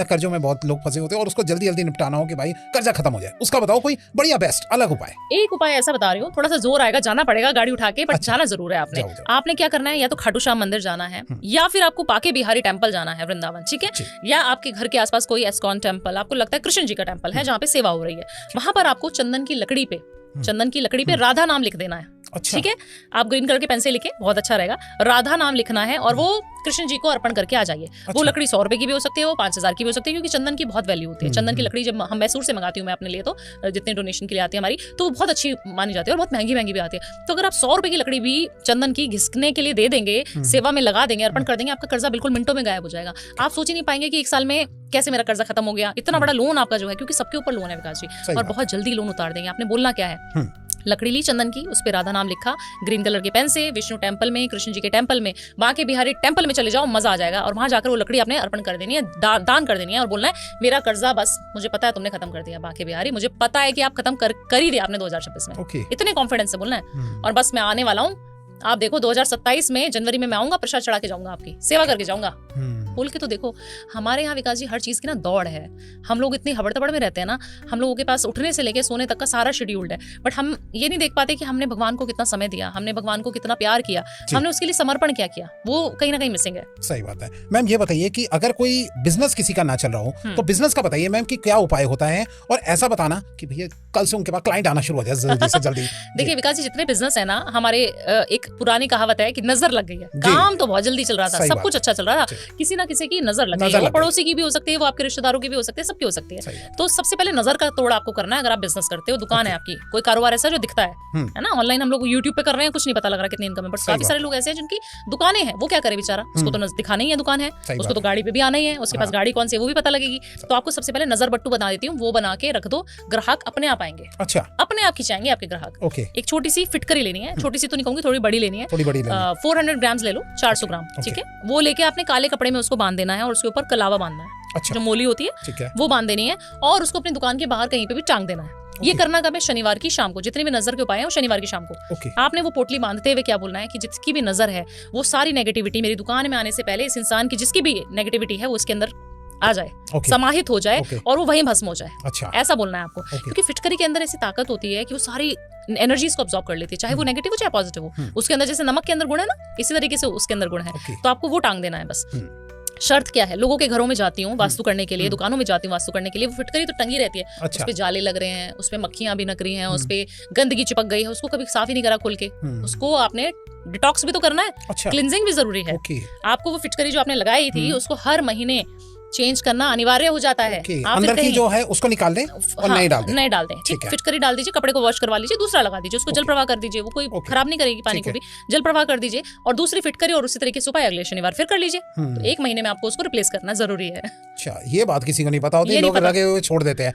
या कर्जों में बहुत लोग फंसे होते हैं और उसको जल्दी जल्दी निपटाना हो कि भाई कर्जा खत्म हो जाए, उसका बताओ कोई बढ़िया बेस्ट अलग उपाय। एक उपाय ऐसा बता रही हूँ, थोड़ा सा जोर आएगा, जाना पड़ेगा गाड़ी उठा के, बट अच्छा। जाना जरूर है आपने। जाओ। आपने क्या करना है, या तो खाटू श्याम मंदिर जाना है या फिर आपको बाके बिहारी टेम्पल जाना है वृंदावन, ठीक है, या आपके घर के आसपास कोई एस्कॉन टेम्पल, आपको लगता है कृष्ण जी का टेम्पल है जहाँ पे सेवा हो रही है, वहां पर आपको चंदन की लकड़ी पे राधा नाम लिख देना है। अच्छा। ठीक है, आप ग्रीन कलर के पेन से लिखे, बहुत अच्छा रहेगा, राधा नाम लिखना है और वो कृष्ण जी को अर्पण करके आ जाइए। अच्छा। वो लकड़ी 100 रुपए की भी हो सकती है, वो 5000 की भी हो सकती है, क्योंकि चंदन की बहुत वैल्यू होती है। चंदन की लकड़ी जब हम मैसूर से मंगाती हूँ मैं अपने लिए, तो जितने डोनेशन के लिए आती है हमारी, तो वो बहुत अच्छी मानी जाती है और बहुत महंगी भी आती है। तो अगर आप 100 रुपए की लकड़ी भी चंदन की घिसकने के लिए दे देंगे, सेवा में लगा देंगे, अर्पण कर देंगे, आपका कर्जा बिल्कुल मिनटों में गायब हो जाएगा। आप सोच ही नहीं पाएंगे कि 1 साल में कैसे मेरा कर्जा खत्म हो गया। इतना बड़ा लोन आपका जो है, क्योंकि सबके ऊपर लोन है विकास जी, और बहुत जल्दी लोन उतार देंगे। आपने बोलना क्या है, लकड़ी ली चंदन की, उस पे राधा नाम लिखा ग्रीन कलर के पेन से, विष्णु टेम्पल में, कृष्ण जी के टेम्पल में, बाके बिहारी टेम्पल में चले जाओ, मजा आ जाएगा। और वहां जाकर वो लकड़ी आपने अर्पण कर देनी है, दान कर देनी है और बोलना है मेरा कर्जा बस मुझे पता है तुमने खत्म कर दिया बाके बिहारी, मुझे पता है कि आप खत्म कर ही दिया आपने 2026 में। इतने कॉन्फिडेंस से बोलना है, और बस मैं आने वाला हूँ, आप देखो 2027 में जनवरी में मैं आऊंगा, प्रसाद चढ़ा के जाऊंगा, आपकी सेवा करके जाऊंगा, बोल के। तो देखो हमारे यहाँ विकास जी हर चीज की ना दौड़ है, हम लोग इतनी हबड़-तबड़ में रहते हैं ना, हम लोगों के पास उठने से लेके सोने तक का सारा शेड्यूल्ड है, बट हम ये नहीं देख पाते कि हमने भगवान को कितना समय दिया, हमने भगवान को कितना प्यार किया, हमने उसके लिए समर्पण क्या किया, वो कहीं ना कहीं मिसिंग है। सही बात है। मैम ये बताइए कि अगर कोई बिजनेस किसी का ना चल रहा हो तो बिजनेस का बताइए मैम कि क्या उपाय होता है, और ऐसा बताना कि भैया कल से उनके पास क्लाइंट आना शुरू हो जाए जल्दी से जल्दी। देखिए विकास जी, जितने बिजनेस है ना हमारे, एक पुरानी कहावत है कि नजर लग गई है, काम तो बहुत जल्दी चल रहा था, सब कुछ अच्छा चल रहा था, किसी ना किसी की नजर लग गई है, वो पड़ोसी की भी हो सकती है, वो आपके रिश्तेदारों की भी हो सकती है, सबकी हो सकती है। तो सबसे पहले नजर का तोड़ आपको करना है। अगर आप बिजनेस करते हो, दुकान है आपकी, कोई कारोबार ऐसा जो दिखता है ना, ऑनलाइन हम लोग यूट्यूब पे कर रहे हैं, कुछ नहीं पता लग रहा कितनी इनकम है, बट काफी सारे लोग ऐसे हैं जिनकी दुकानें हैं, वो क्या करे बेचारा, उसको तो दिखाना ही है दुकान है, उसको तो गाड़ी पे भी आना ही है, उसके पास गाड़ी कौन सी है वो भी पता लगेगी। तो आपको सबसे पहले नजर बट्टू बना देती हूँ, वो बना के रख दो, ग्राहक अपने आप आएंगे। अच्छा, अपने आप खिंचाएंगे आपके ग्राहक। एक छोटी सी फिटकरी लेनी है, छोटी सी तो नहीं कहूंगी, थोड़ी बड़ी लेनी है, 400 ग्राम ले लो, 400 ग्राम, ठीक है, वो लेके आपने काले कपड़े में उसको बांध देना है और उसके ऊपर कलावा बांधना है। अच्छा। जो मोली होती है वो बांध देनी है, और उसको अपनी दुकान के बाहर कहीं पे भी टांग देना है। ये करना कब है, शनिवार की शाम को। जितने भी नजर के उपाय हैं वो शनिवार की शाम को। आपने वो पोटली बांधते हुए क्या बोलना है कि जिसकी भी नजर है, वो सारी नेगेटिविटी मेरी दुकान में आने से पहले इस इंसान की जिसकी भी नेगेटिविटी है वो इसके अंदर आ जाए, समाहित हो जाए और वो वहीं भस्म हो जाए। अच्छा। ऐसा बोलना है आपको, क्योंकि फिटकरी के अंदर ऐसी ताकत होती है कि वो सारी एनर्जीज को अब्सॉर्ब कर लेती है, चाहे वो नेगेटिव हो चाहे पॉजिटिव हो। उसके अंदर जैसे नमक के अंदर गुण है ना, इसी तरीके से उसके अंदर गुण है, तो आपको वो टांग देना है बस। शर्त क्या है, लोगों के घरों में जाती हूँ वास्तु करने के लिए, दुकानों में जाती हूँ वास्तु करने के लिए, वो फिटकरी तो टंगी रहती है। अच्छा। उस पे जाले लग रहे हैं, उस पे मक्खियां भी नक रही हैं, उस पे गंदगी चिपक गई है, उसको कभी साफ ही नहीं करा खुल के, उसको आपने डिटॉक्स भी तो करना है। अच्छा। क्लिनजिंग भी जरूरी है। आपको वो फिटकरी जो आपने लगाई थी उसको हर महीने चेंज करना अनिवार्य हो जाता है। अंदर की जो है उसको निकाल दें और नए डाल दें। ठीक, फिटकरी डाल दीजिए, कपड़े को वॉश करवा लीजिए, दूसरा लगा दीजिए, उसको जल प्रवाह कर दीजिए, वो कोई खराब नहीं करेगी पानी को भी, जल प्रवाह कर दीजिए, और दूसरी फिटकरी और उसी तरीके से उपाय अगले शनिवार फिर कर लीजिए। तो 1 महीने में आपको उसको रिप्लेस करना जरूरी है। अच्छा, ये बात किसी को नहीं पता होती, लोग लगे हुए छोड़ देते हैं।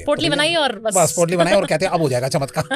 पोटली बनाइए और बस पोटली बनाए और कहते हैं अब हो जाएगा चमत्कार।